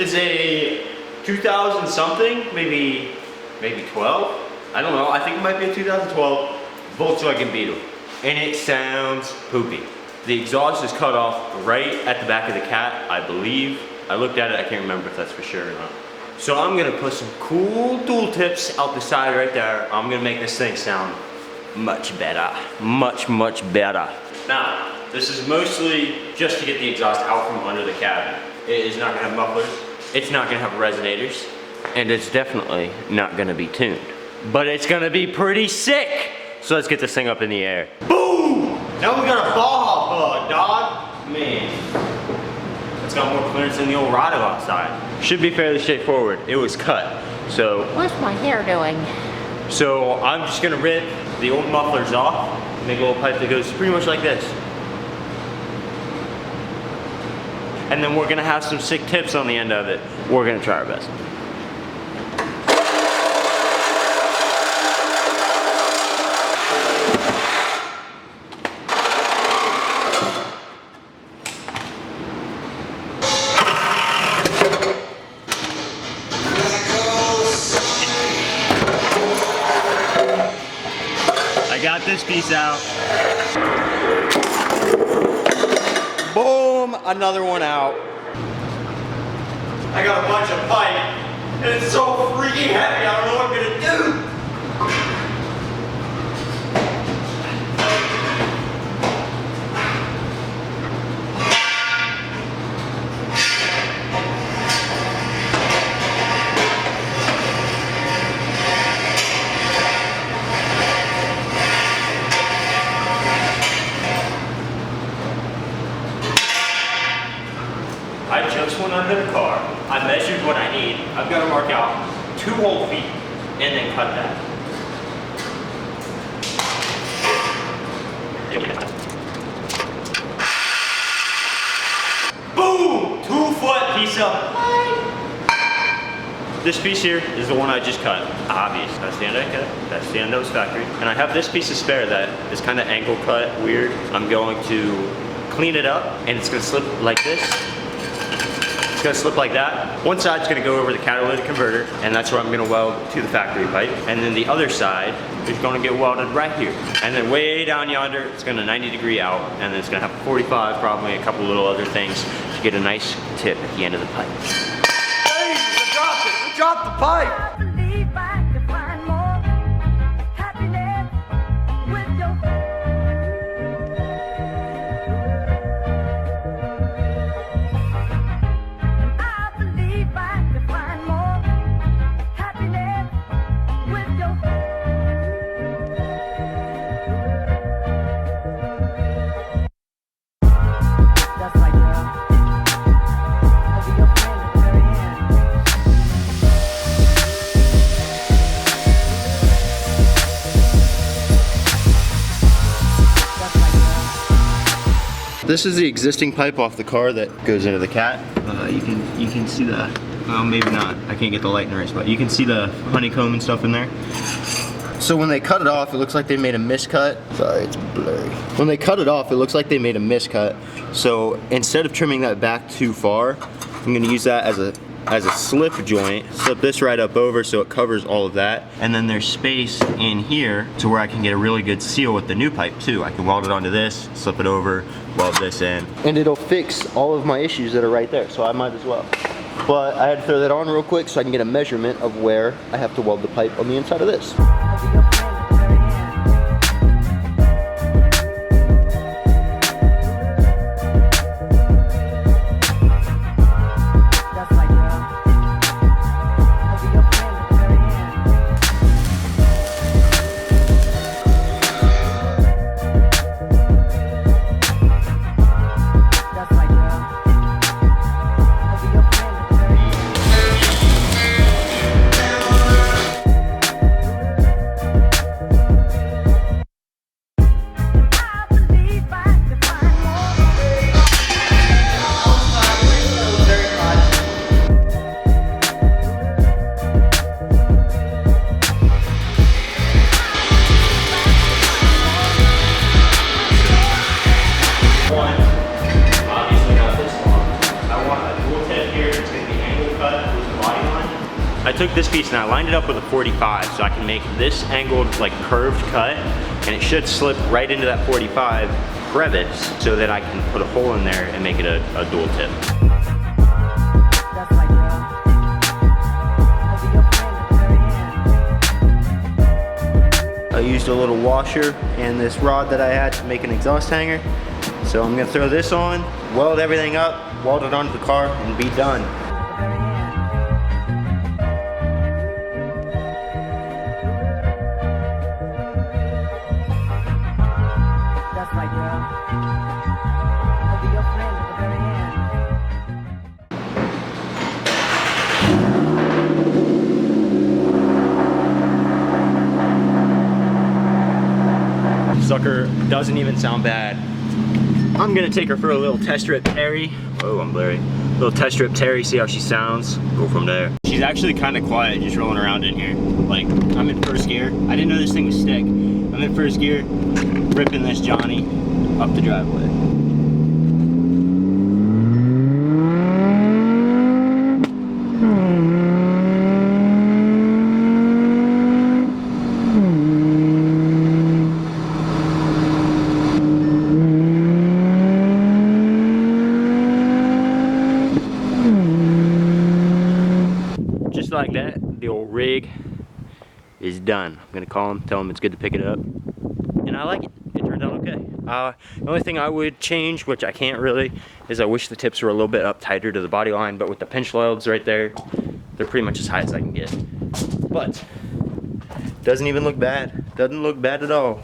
is a 2000 something, maybe 12. I don't know. I think it might be a 2012 Volkswagen Beetle, and it sounds poopy. The exhaust is cut off right at the back of the cat, I believe. I looked at it. I can't remember if that's for sure or not. So I'm gonna put some cool tool tips out the side right there. I'm gonna make this thing sound much better, much better. Now, this is mostly just to get the exhaust out from under the cabin. It is not gonna have mufflers, it's not gonna have resonators, and it's definitely not gonna be tuned. But it's gonna be pretty sick! So let's get this thing up in the air. Boom! Now we got a Baja Bug, dog. Man, it's got more clearance than the old Rado outside. Should be fairly straightforward. It was cut, so. What's my hair doing? So I'm just gonna rip the old mufflers off, make a little pipe that goes pretty much like this. And then we're gonna have some sick tips on the end of it. We're gonna try our best. Got this piece out. Boom, another one out. I got a bunch of pipe, and it's so freaking heavy, I don't know what I'm gonna do. I just went under the car. I measured what I need. I've got to mark out 2 whole feet and then cut that. Boom! 2-foot piece of pipe. This piece here is the one I just cut. Obvious. That's the end I cut. That's the end that was factory. And I have this piece of spare that is kind of angle cut, weird. I'm going to clean it up, and it's going to slip like this. It's gonna slip like that. One side's gonna go over the catalytic converter, and that's where I'm gonna weld to the factory pipe. And then the other side is gonna get welded right here. And then way down yonder, it's gonna 90-degree out, and then it's gonna have 45, probably a couple little other things to get a nice tip at the end of the pipe. Hey, I dropped it! I dropped the pipe! This is the existing pipe off the car that goes into the cat. You can see the, well, maybe not. I can't get the light in the right spot. You can see the honeycomb and stuff in there. So when they cut it off, it looks like they made a miscut. Sorry, it's blurry. When they cut it off, it looks like they made a miscut. So instead of trimming that back too far, I'm gonna use that as a slip joint, slip this right up over so it covers all of that. And then there's space in here to where I can get a really good seal with the new pipe too. I can weld it onto this, slip it over, weld this in. And it'll fix all of my issues that are right there, so I might as well. But I had to throw that on real quick so I can get a measurement of where I have to weld the pipe on the inside of this. Obviously not this long. I want a dual tip here. It's going to be angled I took this piece and I lined it up with a 45 so I can make this angled like curved cut, and it should slip right into that 45 crevice so that I can put a hole in there and make it a dual tip. I used a little washer and this rod that I had to make an exhaust hanger. So I'm gonna throw this on, weld everything up, weld it onto the car, and be done. That's right, girl. I'll be your friend at the very end. Sucker doesn't even sound bad. I'm gonna take her for a little test rip Terry. Oh, I'm blurry. Little test rip Terry, see how she sounds. Go from there. She's actually kind of quiet, just rolling around in here. Like, I'm in first gear. I didn't know this thing was stick. I'm in first gear, ripping this Johnny up the driveway. Like that, the old rig is done. I'm gonna call him, tell him it's good to pick it up, and I like it. It turned out okay. The only thing I would change, which I can't really, is I wish the tips were a little bit up tighter to the body line, but with the pinch lobes right there, they're pretty much as high as I can get. But doesn't even look bad. Doesn't look bad at all.